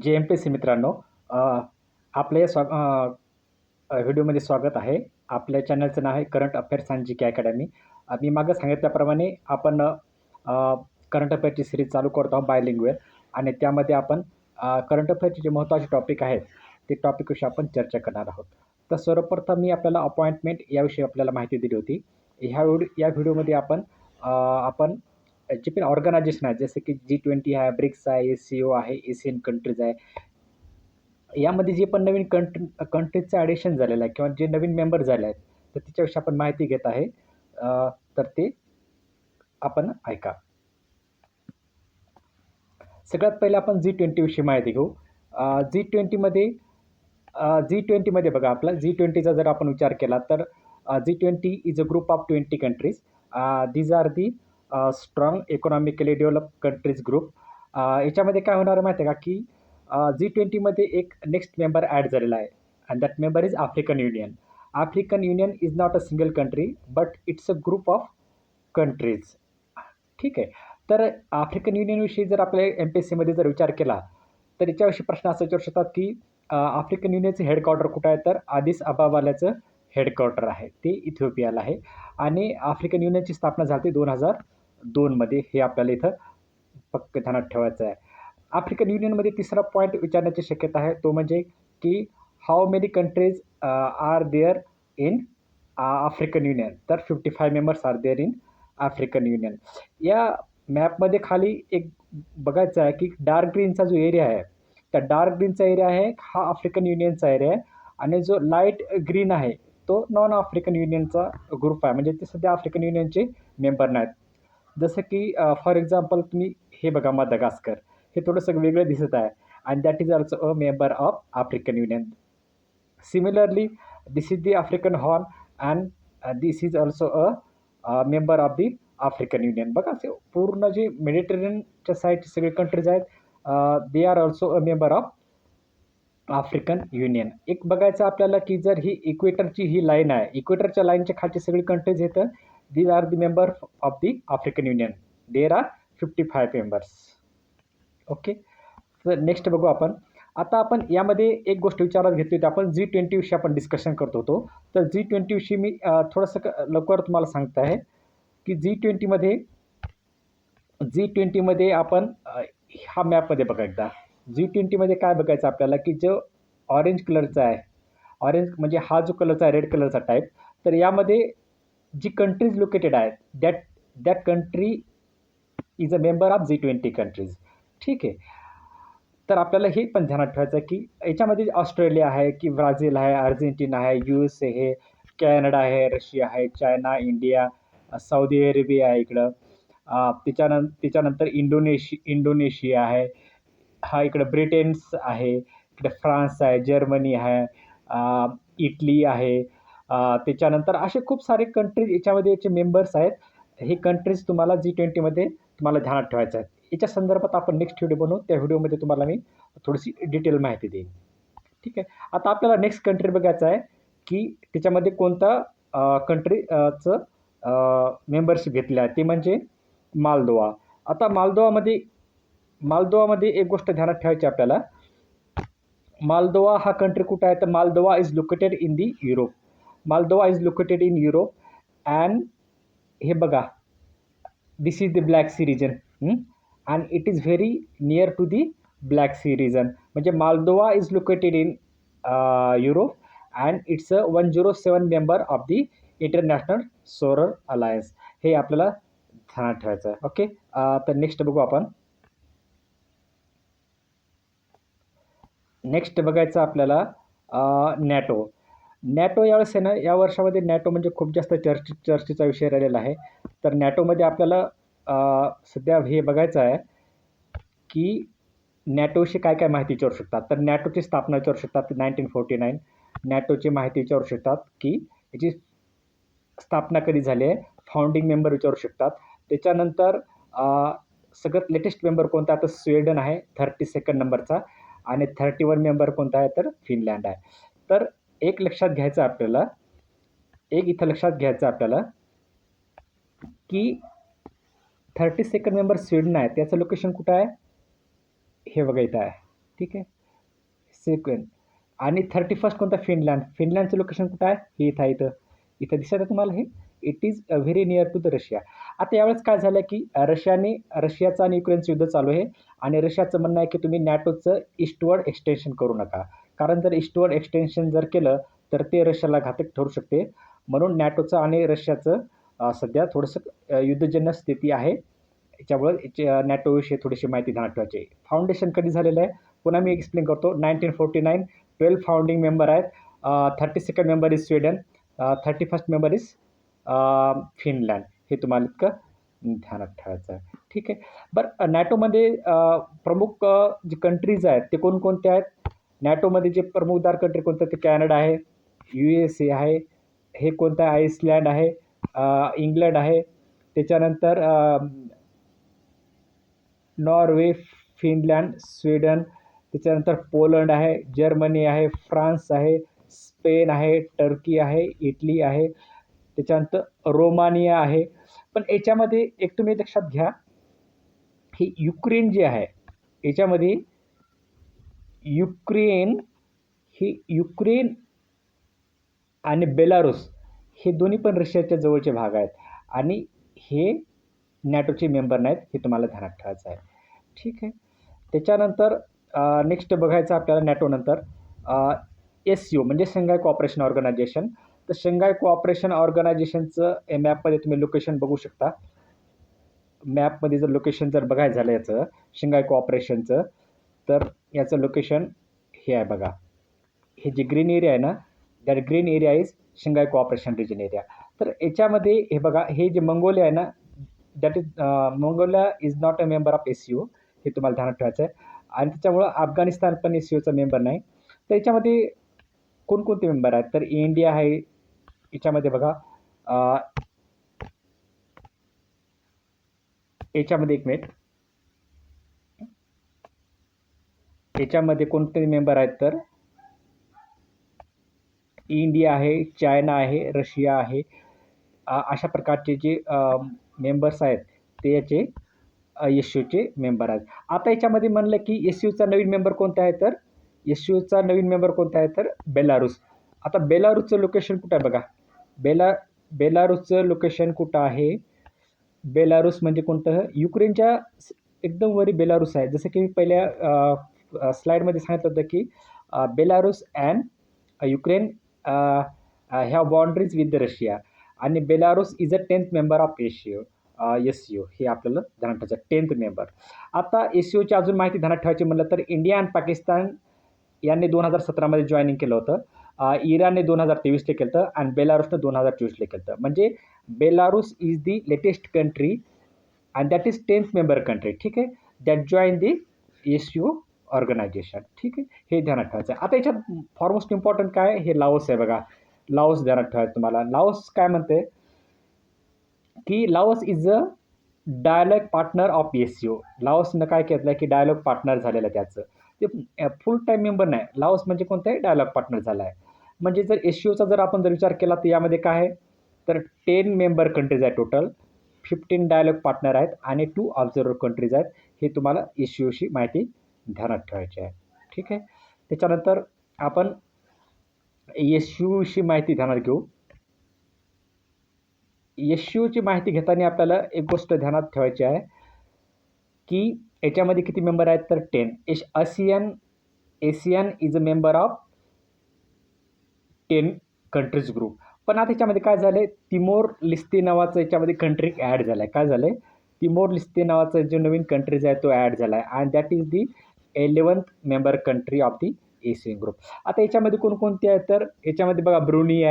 JMPC मित्रांनो, आपल्या व्हिडिओमध्ये स्वागत आहे. आपल्या चॅनलचं नाव आहे current affairs and GK academy. मी मागं सांगितल्याप्रमाणे आपण करंट अफेअरची सिरीज चालू करतो आहोत बायलिंग्वेल आणि त्यामध्ये आपण करंट अफेअरचे जे महत्त्वाचे टॉपिक आहेत ते टॉपिकविषयी आपण चर्चा करणार आहोत. तर सर्वप्रथम मी आपल्याला अपॉइंटमेंट याविषयी आपल्याला माहिती दिली होती. या व्हिडिओमध्ये आपण जे पण ऑर्गनायझेशन आहेत जसे की G20 आहे, ब्रिक्स आहे, SCO आहे, एशियन कंट्रीज आहे. यामध्ये जे पण नवीन कंट्रीजचं ॲडिशन झालेलं आहे किंवा जे नवीन मेंबर झाले आहेत तर त्याच्याविषयी आपण माहिती घेत आहे. तर ते आपण ऐका. सगळ्यात पहिले आपण G20 विषयी माहिती घेऊ. G20मध्ये बघा आपला G20चा जर आपण विचार केला तर G20 is a group of 20 countries. These are the strong economically develop countries group. याच्यामध्ये काय होणार माहिती आहे का की G20मध्ये एक नेक्स्ट मेंबर ॲड झालेला आहे and that member is African union. African union is not a single country but it's a group of countries. ठीक आहे. तर आफ्रिकन युनियनविषयी जर आपल्या MPSCमध्ये जर विचार केला तर याच्याविषयी प्रश्न असा विचारू शकतात की आफ्रिकन युनियनचं हेडक्वार्टर कुठं आहे तर आदिस अबाबाल्याचं हेडक्वार्टर आहे ते इथिओपियाला आहे आणि आफ्रिकन युनियनची स्थापना झाली 2002मध्ये. हे आपल्याला इथं पक्क ध्यानात ठेवायचं आहे. आफ्रिकन युनियनमध्ये तिसरा पॉईंट विचारण्याची शक्यता आहे तो म्हणजे की how many countries are there in African Union. तर 55 members are there in African Union. या मॅपमध्ये खाली एक बघायचं आहे की डार्क ग्रीनचा जो एरिया आहे त्या डार्क ग्रीनचा एरिया आहे हा आफ्रिकन युनियनचा एरिया आहे आणि जो लाईट ग्रीन आहे तो नॉन आफ्रिकन युनियनचा ग्रुप आहे म्हणजे ते सध्या आफ्रिकन युनियनचे मेंबर नाहीत. जसं की फॉर एक्झाम्पल तुम्ही हे बघा मदागास्कर हे थोडंसं वेगळं दिसत आहे and that is also a member of African union. Similarly this is the African horn and this is also a member of the African union. बघा असे पूर्ण जे मेडिटेरियनच्या साईडचे सगळे कंट्रीज आहेत they are also a member of African union. एक बघायचं आपल्याला की जर ही इक्वेटरची ही लाईन आहे इक्वेटरच्या लाईनच्या खालची सगळी कंट्रीज येतं these are the member of the African union. There are 55 members. Okay. तर नेक्स्ट बघू आपण. आता आपण यामध्ये एक गोष्ट विचारात घेतली होती आपण G20 विषयी आपण डिस्कशन करत होतो. तर G20 विषयी मी थोडंसं लवकर तुम्हाला सांगत आहे की G20मध्ये आपण हा मॅपमध्ये बघा एकदा. G20मध्ये काय बघायचं आपल्याला की जो ऑरेंज कलरचा आहे ऑरेंज म्हणजे हा जो कलरचा आहे रेड कलरचा टाईप तर यामध्ये जी कंट्रीज लोकेटेड आहेत that country is a member of G20 countries. ठीक आहे. तर आपल्याला हे पण ध्यानात ठेवायचं आहे की याच्यामध्ये ऑस्ट्रेलिया आहे की ब्राझील आहे, अर्जेंटिना आहे, USA आहे, कॅनडा आहे, रशिया आहे, चायना, इंडिया, सौदी अरेबिया आहे इकडं. त्याच्यानंतर इंडोनेशिया आहे. हा इकडं ब्रिटन्स आहे, इकडे फ्रान्स आहे, जर्मनी आहे, इटली आहे. त्याच्यानंतर असे खूप सारे कंट्रीज याच्यामध्ये याचे मेंबर्स आहेत. हे कंट्रीज तुम्हाला G20मध्ये तुम्हाला ध्यानात ठेवायचं आहे. याच्या संदर्भात आपण नेक्स्ट व्हिडिओ बनवू त्या व्हिडिओमध्ये तुम्हाला मी थोडीशी डिटेल माहिती देईन. ठीक आहे. आता आपल्याला नेक्स्ट कंट्री बघायचं आहे की त्याच्यामध्ये कोणता कंट्रीचं मेंबरशिप घेतली आहे ते म्हणजे मालदोवा. आता मालदोवामध्ये एक गोष्ट ध्यानात ठेवायची आपल्याला. मालदोवा हा कंट्री कुठं आहे तर Moldova is located in the Europe. Moldova is located in Europe and हे बघा this is the Black Sea region and it is very near to the Black Sea region. म्हणजे Moldova is located in Europe and it's a 107 member of the International Solar Alliance. हे आपल्याला ध्यानात ठेवायचं आहे. Okay. तर next बघू आपण. Next बघायचं आपल्याला नॅटो. नॅटो यावेळेस आहे ना या वर्षामध्ये नॅटो म्हणजे खूप जास्त चर्चेचा विषय राहिलेला आहे. तर नॅटोमध्ये आपल्याला सध्या हे बघायचं आहे की नॅटोविषयी काय काय माहिती विचारू शकतात. तर नॅटोची स्थापना विचारू शकतात 1949. नॅटोची माहिती विचारू शकतात की याची स्थापना कधी झाली आहे. फाउंडिंग मेंबर विचारू शकतात. त्याच्यानंतर सगळ्यात लेटेस्ट मेंबर कोणता आहे तर स्वीडन आहे 32nd नंबरचा आणि 31 मेंबर कोणता आहे तर फिनलँड आहे. तर एक लक्षात घ्यायचं आपल्याला इथं लक्षात घ्यायचं आपल्याला की 32nd मेंबर स्वीडन आहे त्याचं लोकेशन कुठं आहे हे बघा इथं आहे. ठीक आहे. सेकंड आणि 31st कोणता फिनलँड. फिनलँडचं लोकेशन कुठं आहे? हे इथं आहे, इथं इथं दिसत आहे तुम्हाला हे. It is very near to the Russia. आता यावेळेस काय झालं की रशियाचं आणि युक्रेनचं युद्ध चालू आहे आणि रशियाचं म्हणणं आहे की तुम्ही नॅटोचं ईस्टवर्ड एक्सटेन्शन करू नका, कारण जर ईस्टवर्ड एक्सटेन्शन जर केलं तर ते रशियाला घातक ठरू शकते. म्हणून नॅटोचं आणि रशियाचं सध्या थोडंसं युद्धजन्य स्थिती आहे. याच्यामुळं नॅटोविषयी थोडीशी माहिती ध्यानात ठेवायची आहे. फाउंडेशन कधी झालेलं आहे पुन्हा मी एक्सप्लेन करतो. 1949 12 फाउंडिंग मेंबर आहेत. 32nd member is Sweden, 31st member is Finland. हे तुम्हाला इतकं ध्यानात ठेवायचं आहे. ठीक आहे. बरं, नॅटोमध्ये प्रमुख जे कंट्रीज आहेत ते कोणकोणते आहेत? नॅटोमध्ये जे प्रमुखदार कंट्री कोणतं? ते कॅनडा आहे, USA आहे, हे कोणतं आहे? आईसलँड आहे, इंग्लंड आहे, त्याच्यानंतर नॉर्वे, फिनलँड, स्वीडन, त्याच्यानंतर पोलंड आहे, जर्मनी आहे, फ्रान्स आहे, स्पेन आहे, टर्की आहे, इटली आहे, त्याच्यानंतर रोमानिया आहे. पण याच्यामध्ये एक तुम्ही लक्षात घ्या, ही युक्रेन जी आहे याच्यामध्ये युक्रेन आणि बेलारुस हे दोन्ही पण रशियाच्या जवळचे भाग आहेत आणि हे नॅटोचे मेंबर नाहीत. हे तुम्हाला ध्यानात ठेवायचं आहे. ठीक आहे. त्याच्यानंतर नेक्स्ट बघायचं आपल्याला नॅटोनंतर SCO म्हणजे शंघाय कोऑपरेशन ऑर्गनायझेशन. तर शंघाय कोऑपरेशन ऑर्गनायझेशनचं मॅपमध्ये तुम्ही लोकेशन बघू शकता. मॅपमध्ये जर लोकेशन जर बघायचं झालं याचं शंघाय कोऑपरेशनचं, तर याचं लोकेशन हे आहे बघा. हे जे ग्रीन एरिया आहे ना, that green area is Shanghai Cooperation region area. तर याच्यामध्ये हे बघा, हे जे मंगोलिया आहे ना, that is Mongolia is not a member of SCO. हे तुम्हाला ध्यानात ठेवायचं आहे. आणि त्याच्यामुळं अफगाणिस्तान पण SCOचा मेंबर नाही. तर याच्यामध्ये कोणकोणते मेंबर आहेत? तर इंडिया आहे याच्यामध्ये बघा. याच्यामध्ये एक मिनिट, याच्यामध्ये कोणते मेंबर आहेत? तर इंडिया आहे, चायना आहे, रशिया आहे. अशा प्रकारचे जे मेंबर्स आहेत ते याचे SCOचे मेंबर आहेत. आता याच्यामध्ये म्हणलं की SCOचा नवीन मेंबर कोणता आहे? तर SCOचा नवीन मेंबर कोणता आहे? तर बेलारुस. आता बेलारुसचं लोकेशन कुठं आहे बघा. बेलारुसचं लोकेशन कुठं आहे? बेलारुस म्हणजे कोणतं? युक्रेनच्या एकदम वरी बेलारुस आहे. जसं की मी पहिल्या स्लाईडमध्ये सांगितलं होतं की बेलारुस अँड युक्रेन ह्या बाउंड्रीज विथ द रशिया आणि Belarus is a 10th member of SCO. हे आपल्याला ध्यानात ठेवायचं, 10th मेंबर. आता SCOची अजून माहिती ध्यानात ठेवायची म्हणलं तर इंडिया आणि पाकिस्तान यांनी 2017मध्ये जॉईनिंग केलं होतं. इराणने 2023ला केलं होतं आणि बेलारुसनं 2024ला केलं होतं. म्हणजे Belarus is the latest country and that is 10th member country. ठीक आहे. That join the SCO organisation. ठीक आहे. हे ध्यानात ठेवायचं आहे. आता याच्यात फॉरमोस्ट इम्पॉर्टंट काय? हे लाओस आहे बघा. लाओस ध्यानात ठेवायचं तुम्हाला. लाओस काय म्हणते की Laos is a dialogue partner of SCO. लाओसनं काय केलं की डायलॉग पार्टनर झालेलं आहे त्याचं. ते फुल टाईम मेंबर नाही. लाओस म्हणजे कोणतं आहे? डायलॉग पार्टनर झाला आहे. म्हणजे जर SCOचा जर आपण जर विचार केला तर यामध्ये काय आहे? तर 10 मेंबर कंट्रीज आहेत टोटल, 15 डायलॉग पार्टनर आहेत आणि 2 ऑब्झर्वर कंट्रीज आहेत. हे तुम्हाला SCOशी माहिती ध्यानात ठेवायची आहे. ठीक आहे. त्याच्यानंतर आपण SCOशी माहिती ध्यानात घेऊ. SCOची माहिती घेताना आपल्याला एक गोष्ट ध्यानात ठेवायची आहे की याच्यामध्ये किती मेंबर आहेत? तर 10. ASEAN is a member of 10 countries group. पण आता याच्यामध्ये काय झालं आहे? तिमोर लिस्ते नावाचं याच्यामध्ये कंट्री ॲड झाला आहे. काय झालं आहे? तिमोर लिस्ते नावाचा जो नवीन कंट्रीज आहे तो ॲड झाला आहे and that is the 11th member country of the ASEAN group. आता याच्यामध्ये कोणकोणते आहेत? तर याच्यामध्ये बघा ब्रुनी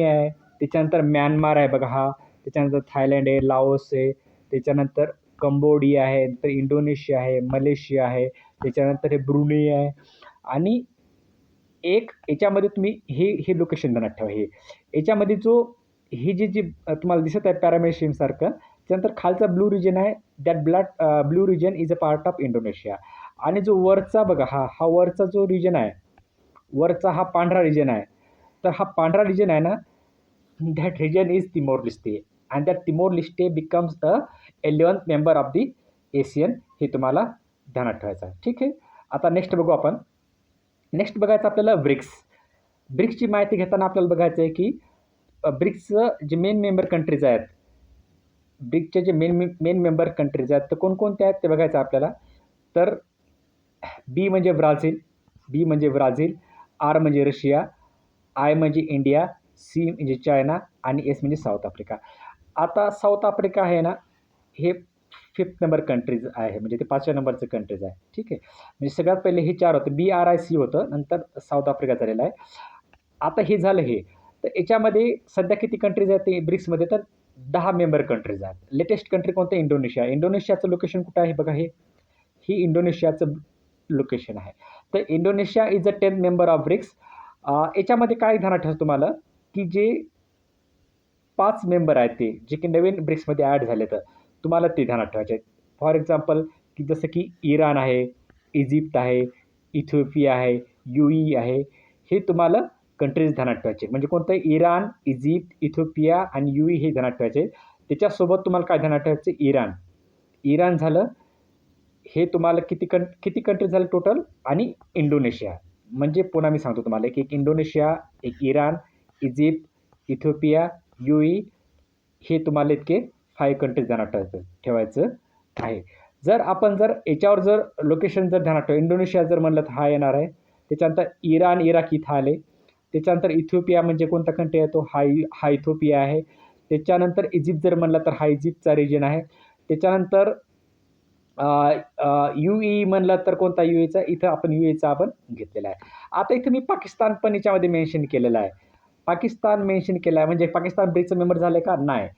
आहे, त्याच्यानंतर म्यानमार आहे बघा हा, त्याच्यानंतर थायलंड आहे, लाओस आहे, त्याच्यानंतर कंबोडिया आहे, नंतर इंडोनेशिया आहे, मलेशिया आहे, त्याच्यानंतर हे ब्रुनी आहे आणि एक याच्यामध्ये तुम्ही हे लोकेशन ध्यानात ठेवा. हे याच्यामध्ये जो ही जी तुम्हाला दिसत आहे पॅरामेशियमसारखं, त्यानंतर खालचा ब्लू रिजन आहे, that blue region is a part of Indonesia. आणि जो वरचा बघा हा वरचा जो रिजन आहे, वरचा हा पांढरा रिजन आहे. तर हा पांढरा रिजन आहे ना, that region is Timor-Leste and that Timor-Leste becomes the 11th member of the ASEAN. हे तुम्हाला ध्यानात ठेवायचं आहे. ठीक आहे. आता नेक्स्ट बघू आपण. नेक्स्ट बघायचं आपल्याला ब्रिक्स. ब्रिक्सची माहिती घेताना आपल्याला बघायचं आहे की ब्रिक्सचं जे मेन मेंबर कंट्रीज आहेत, ब्रिक्सचे जे मेन मेंबर कंट्रीज आहेत तर कोणकोणते आहेत ते बघायचं आपल्याला. तर बी म्हणजे ब्राझील, आर म्हणजे रशिया, आय म्हणजे इंडिया, सी म्हणजे चायना आणि एस म्हणजे साऊथ आफ्रिका. आता साऊथ आफ्रिका आहे ना, हे 5th नंबर कंट्रीज आहे, म्हणजे ते 5व्या नंबरचं कंट्रीज आहे. ठीक आहे. म्हणजे सगळ्यात पहिले हे 4 होतं, BRIC होतं, नंतर साऊथ आफ्रिका झालेलं आहे. आता हे झालं हे. तर याच्यामध्ये सध्या किती कंट्रीज आहेत ते ब्रिक्समध्ये, तर 10 मेंबर कंट्रीज आहेत. लेटेस्ट कंट्री कोणतं? इंडोनेशिया. इंडोनेशियाचं लोकेशन कुठं आहे बघा, ही इंडोनेशियाचं लोकेशन आहे. तर Indonesia is a 10th member of BRICS. याच्यामध्ये काय ध्यानात ठेवायचं तुम्हाला, की जे 5 मेंबर आहेत ते जे की नवीन ब्रिक्समध्ये ॲड झाले, तर तुम्हाला ते ध्यानात ठेवायचे आहेत. फॉर एक्झाम्पल की जसं की इराण आहे, इजिप्त आहे, इथिओपिया आहे, UAE आहे. हे तुम्हाला कंट्रीज ध्यानात ठेवायचे. म्हणजे कोणतं? इराण, इजिप्त, इथिओपिया आणि UAE हे ध्यानात ठेवायचे. त्याच्यासोबत तुम्हाला काय ध्यानात ठेवायचं? इराण झालं. हे तुम्हाला किती कंट्रीज झाले टोटल? आणि इंडोनेशिया. म्हणजे पुन्हा मी सांगतो तुम्हाला, की एक इंडोनेशिया, एक इराण, इजिप्त, इथिओपिया, UAE हे तुम्हाला इतके 5 कंट्रीज ध्यानात ठेवायचं आहे. जर याच्यावर लोकेशन ध्यानात ठेवा, इंडोनेशिया जर म्हणलं तर हा येणार आहे. त्याच्यानंतर इराण, इराक इथं आले. त्याच्यानंतर इथिओपिया म्हणजे कोणता कंट्री आहे तो? हा इथिओपिया आहे. त्याच्यानंतर इजिप्त जर म्हणलं तर हा इजिप्तचा रिजन आहे. त्याच्यानंतर UAE म्हणलं तर कोणता UAEचा? इथं आपण UAEचा आपण घेतलेला आहे. आता इथं मी पाकिस्तान पण याच्यामध्ये मेन्शन केलेलं आहे. पाकिस्तान मेन्शन केलं आहे, म्हणजे पाकिस्तान ब्रिक्सचं मेंबर झाले का? नाही.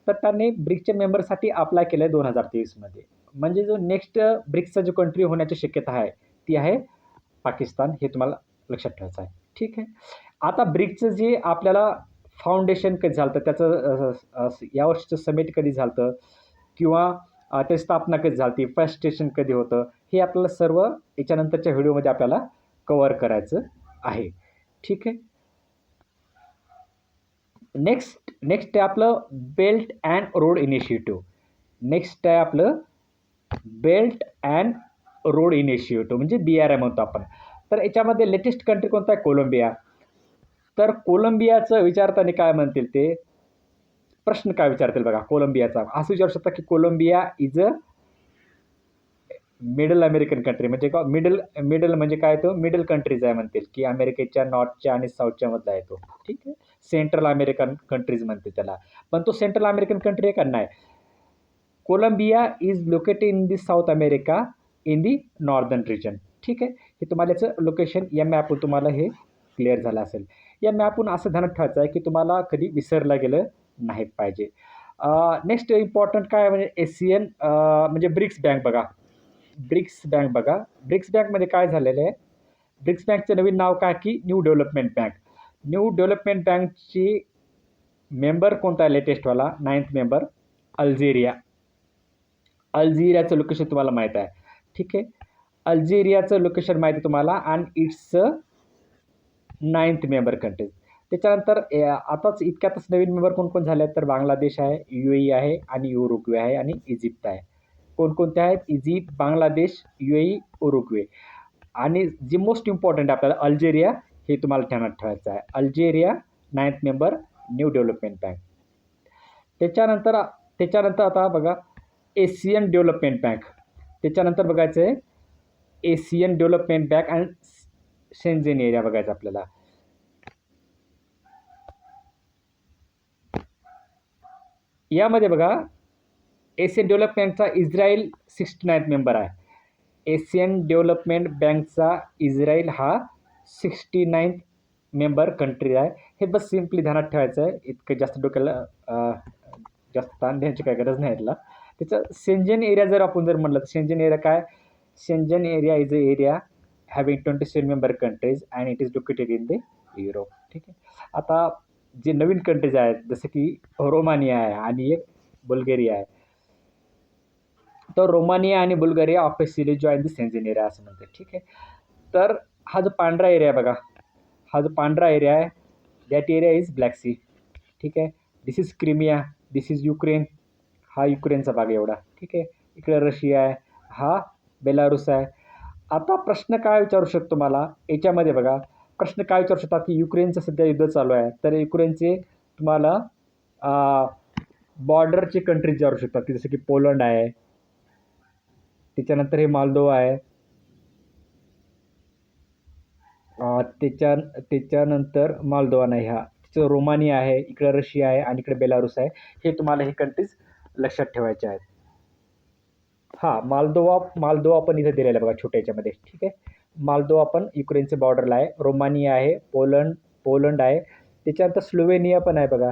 तर त्यांनी ब्रिक्सच्या मेंबरसाठी अप्लाय केलं आहे 2023मध्ये. म्हणजे जो नेक्स्ट ब्रिक्सचा जो कंट्री होण्याची शक्यता आहे ती आहे पाकिस्तान. हे तुम्हाला लक्षात ठेवायचं आहे. ठीक आहे. आता ब्रिक्सचं जे आपल्याला फाउंडेशन कधी झालं, त्याचं यावर्षीचं समिट कधी झालं किंवा त्याची स्थापना कधी झाली, फर्स्ट स्टेशन कधी होतं, हे आपल्याला सर्व याच्यानंतरच्या व्हिडिओमध्ये आपल्याला कव्हर करायचं आहे. ठीक आहे. नेक्स्ट आहे आपलं belt and road initiative. Next आहे आपलं बेल्ट अँड रोड इनिशिएटिव्ह, म्हणजे BRI म्हणतो आपण. तर याच्यामध्ये लेटेस्ट कंट्री कोणता आहे? कोलंबिया. तर कोलंबियाचं विचारताना काय म्हणतील ते प्रश्न काय विचारतील बघा. कोलंबियाचा असं विचारू शकता की Colombia is a middle American country. म्हणजे का मिडल म्हणजे काय? तो मिडल कंट्रीज आहे म्हणतील, की अमेरिकेच्या नॉर्थच्या आणि साऊथच्या मधला आहे तो. ठीक आहे. सेंट्रल अमेरिकन कंट्रीज म्हणते त्याला. पण तो सेंट्रल अमेरिकन कंट्री आहे का? नाही. Colombia is located in the South America in the northern region. ठीक आहे. हे तुम्हाला याचं लोकेशन या मॅपवर तुम्हाला हे क्लिअर झालं असेल. या मॅपहून असं ध्यानात ठेवायचं आहे की तुम्हाला कधी विसरलं गेलं नाही पाहिजे. नेक्स्ट इम्पॉर्टंट काय म्हणजे ASEAN म्हणजे ब्रिक्स बँक बघा. ब्रिक्स बँकमध्ये काय झालेलं आहे? ब्रिक्स बँकचं नवीन नाव काय की New Development Bank. New Development बँकची मेंबर कोणता आहे लेटेस्टवाला? 9th member Algeria. अल्जेरियाचं लोकेशन तुम्हाला माहीत आहे. ठीक आहे. अल्जेरियाचं लोकेशन माहिती आहे तुम्हाला आणि इट्स 9th मेंबर कंट्रीज. त्याच्यानंतर आताच इतक्यातच नवीन मेंबर कोण झाले आहेत? तर बांगलादेश आहे, UAE आहे आणि युरुग्वे आहे आणि इजिप्त आहे. कोणकोणते आहेत? Egypt, Bangladesh, UAE, Uruguay. आणि जे मोस्ट इम्पॉर्टंट आपल्याला अल्जेरिया हे तुम्हाला ध्यानात ठेवायचं आहे. Algeria 9th member new Development bank. त्याच्यानंतर आता बघा एशियन डेव्हलपमेंट बँक. त्याच्यानंतर बघायचं आहे Asian development bank and Schengen area बघायचा आपल्याला. यामध्ये बघा एशियन डेव्हलपमेंट बँकचा इस्रायल 69th मेंबर आहे. एशियन डेव्हलपमेंट बँकचा इस्रायल हा 69th मेंबर कंट्री आहे. हे बस सिम्पली ध्यानात ठेवायचं आहे. इतकं जास्त डोक्याला जास्त ताण द्यायची काही गरज नाही याला. त्याचं शेंजेन एरिया जर म्हणलं तर शेंजेन एरिया काय? Schengen area is a area having 27 member countries and it is located in the Europe. ठीक आहे. आता जे नवीन कंट्रीज आहेत जसं की रोमानिया आहे आणि एक बुल्गेरिया आहे. तर रोमानिया आणि Bulgaria officially join the Schengen area असं म्हणते. ठीक आहे. तर हा जो पांढरा एरिया आहे बघा, हा जो पांढरा एरिया आहे that area is Black Sea. ठीक आहे. This is Crimea, this is Ukraine. हा युक्रेनचा भाग एवढा. ठीक आहे. इकडे रशिया आहे, हा बेलारुस आहे. आता प्रश्न काय विचारू शकतो मला याच्यामध्ये बघा, प्रश्न काय विचारू शकतात की युक्रेनचं सध्या युद्ध चालू आहे, तर युक्रेनचे तुम्हाला बॉर्डरचे कंट्रीज विचारू शकतात की जसं की पोलंड आहे, त्याच्यानंतर हे मालदोवा आहे, त्याच्यानंतर मालदोवा नाही हा, तिचं रोमानिया आहे, इकडे रशिया आहे आणि इकडे बेलारुस आहे. हे तुम्हाला हे कंट्रीज लक्षात ठेवायचे आहेत. हां, मालदोवा पण इथे दिलेला आहे बघा छोट्या ह्याच्यामध्ये, ठीक आहे. मालदोवा पण युक्रेनच्या बॉर्डरला आहे. रोमानिया आहे, पोलंड आहे. त्याच्यानंतर स्लोवेनिया पण आहे बघा.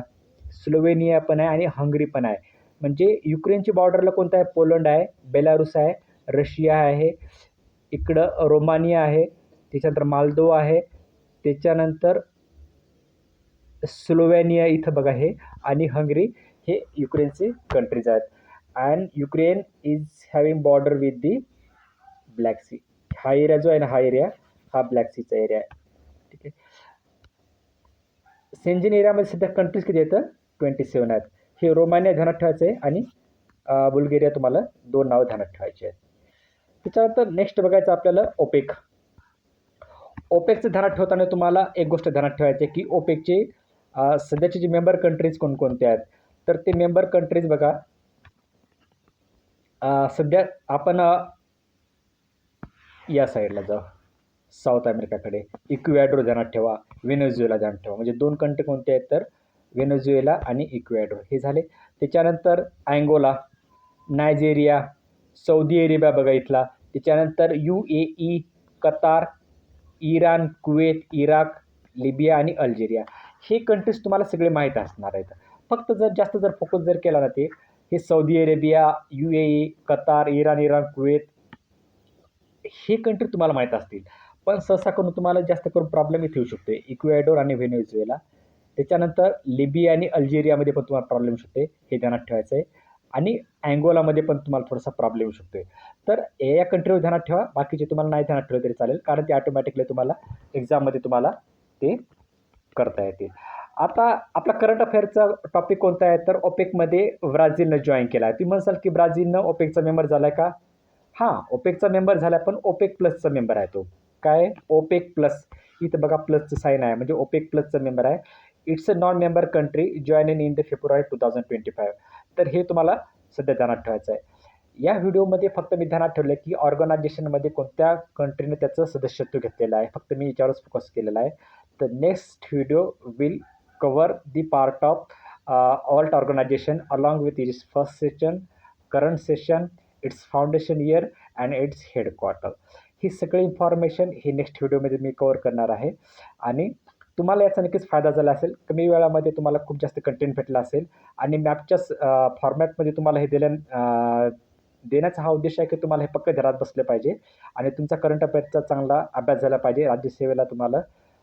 स्लोवेनिया पण आहे आणि हंगरी पण आहे. म्हणजे युक्रेनच्या बॉर्डरला कोणतं आहे? पोलंड आहे, बेलारुस आहे, रशिया आहे, इकडं रोमानिया आहे, त्याच्यानंतर मालदोवा आहे, त्याच्यानंतर स्लोवेनिया इथं बघा हे आणि हंगरी हे युक्रेनचे कंट्रीज आहेत. And Ukraine is having border with the Black Sea. हा एरिया जो आहे ना, हा ब्लॅक सीचा एरिया आहे, ठीक आहे. सेंजिन एरियामध्ये सध्या कंट्रीज किती येतं? 27 आहेत. हे रोमानिया ध्यानात ठेवायचं आहे आणि बुल्गेरिया तुम्हाला 2 नावं ध्यानात ठेवायची आहेत. त्याच्यानंतर नेक्स्ट बघायचं आपल्याला ओपेक. ओपेकचं ध्यानात ठेवताना तुम्हाला एक गोष्ट ध्यानात ठेवायची आहे की ओपेकचे सध्याचे जे मेंबर कंट्रीज कोणकोणते आहेत, तर ते मेंबर कंट्रीज बघा. सध्या आपण या साईडला जाऊ, साऊथ अमेरिकाकडे. इक्वेडोर ध्यानात ठेवा, व्हेनेझुएला ध्यानात ठेवा. म्हणजे 2 कंट्री कोणते आहेत? तर व्हेनेझुएला आणि इक्वेडोर हे झाले. त्याच्यानंतर अँगोला, नायजेरिया, सौदी अरेबिया बघा इथला. त्याच्यानंतर UAE, Qatar, Iran, Kuwait, Iraq, Libya आणि अल्जेरिया. हे कंट्रीज तुम्हाला सगळे माहीत असणार आहेत. फक्त जास्त फोकस केला ना ते हे Saudi Arabia, UAE, Qatar, Iran, Kuwait हे कंट्री तुम्हाला माहीत असतील. पण सहसा करून तुम्हाला जास्त करून प्रॉब्लेम इथे येऊ शकतो इक्वेडोर आणि व्हेनेझुएला. त्याच्यानंतर लिबिया आणि अल्जेरियामध्ये पण तुम्हाला प्रॉब्लेम येऊ शकते, हे ध्यानात ठेवायचं आहे. आणि अँगोलामध्ये पण तुम्हाला थोडासा प्रॉब्लेम येऊ शकतो. तर या कंट्रीवर ध्यानात ठेवा. बाकीचे तुम्हाला नाही ध्यानात ठेवलं तरी चालेल, कारण ते ऑटोमॅटिकली तुम्हाला एक्झाममध्ये तुम्हाला ते करता येतील. आता आपला करंट अफेअरचा टॉपिक कोणता आहे? तर ओपेकमध्ये ब्राझीलनं जॉईन केला आहे. तुम्ही म्हणसाल की ब्राझीलनं ओपेकचा मेंबर झाला आहे का? हां, ओपेकचा मेंबर झाला पण ओपेक प्लसचा मेंबर आहे तो. काय? OPEC plus. इथं बघा प्लसचं साईन आहे, म्हणजे ओपेक प्लसचा मेंबर आहे. It's a non member country join in the February 2025. तर हे तुम्हाला सध्या ध्यानात ठेवायचं आहे. या व्हिडिओमध्ये फक्त मी ध्यानात ठेवलं की ऑर्गनायझेशनमध्ये कोणत्या कंट्रीने त्याचं सदस्यत्व घेतलेलं आहे, फक्त मी याच्यावरच फोकस केलेला आहे. तर next video will cover the part of alt organisation along with its first session, current session, its foundation year and its headquarter. ही सगळी इन्फॉर्मेशन ही नेक्स्ट व्हिडिओमध्ये मी कवर करणार आहे. आणि तुम्हाला याचा नक्कीच फायदा झाला असेल. कमी वेळामध्ये तुम्हाला खूप जास्त कंटेंट भेटला असेल आणि मॅपच्या फॉर्मॅटमध्ये तुम्हाला हे देण्याचा हा उद्देश आहे की तुम्हाला हे पक्क घरात बसले पाहिजे आणि तुमचा करंट अफेअरचा चांगला अभ्यास झाला पाहिजे. राज्यसेवेला तुम्हाला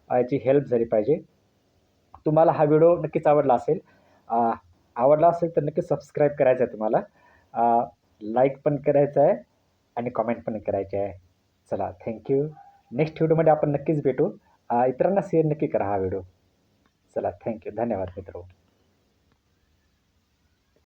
याची हेल्प झाली पाहिजे. तुम्हाला हा व्हिडिओ नक्कीच आवडला असेल. आवडला असेल तर नक्कीच सबस्क्राईब करायचं आहे तुम्हाला. लाईक पण करायचं आहे आणि कमेंट पण करायचे आहे. चला, थँक्यू. नेक्स्ट व्हिडिओमध्ये आपण नक्कीच भेटू. इतरांना शेअर नक्की करा हा व्हिडिओ. चला, थँक्यू. धन्यवाद मित्र.